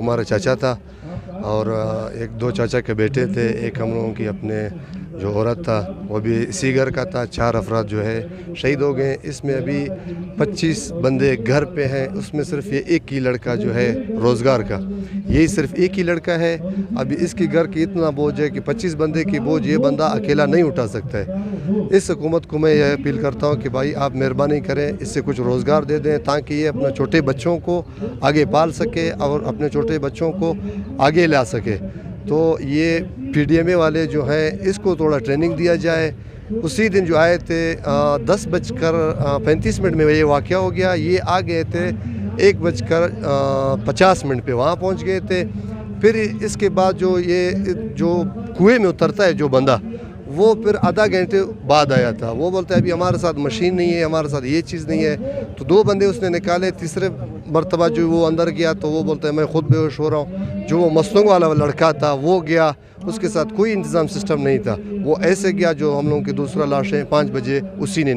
हमारा चाचा था और एक दो चाचा के बेटे थे, एक हम लोगों की अपने जो औरत था वो भी इसी घर का था। 4 अफराद जो है शहीद हो गए। इसमें अभी 25 बंदे घर पे हैं, उसमें सिर्फ ये एक ही लड़का जो है रोज़गार का, यही सिर्फ एक ही लड़का है। अभी इसके घर की इतना बोझ है कि 25 बंदे की बोझ ये बंदा अकेला नहीं उठा सकता है। इस हुकूमत को मैं यह अपील करता हूँ कि भाई आप मेहरबानी करें, इससे कुछ रोज़गार दे दें ताकि ये अपने छोटे बच्चों को आगे पाल सके और अपने छोटे बच्चों को आगे ला सके। तो ये PDMA वाले जो हैं इसको थोड़ा ट्रेनिंग दिया जाए। उसी दिन जो आए थे 10:35 में ये वाक़या हो गया। ये आ गए थे 1:50 पे वहाँ पहुँच गए थे। फिर इसके बाद जो कुएं में उतरता है जो बंदा, वो फिर आधा घंटे बाद आया था। वो बोलता है अभी हमारे साथ मशीन नहीं है, हमारे साथ ये चीज़ नहीं है। तो 2 बंदे उसने निकाले। तीसरे मरतबा जो वो अंदर गया तो वो बोलता है मैं ख़ुद बेहोश हो रहा हूँ। जो वो मस्तंग वाला लड़का था वो गया, उसके साथ कोई इंतज़ाम सिस्टम नहीं था। वो ऐसे गया जो हम लोगों की दूसरा लाश है 5 बजे उसी ने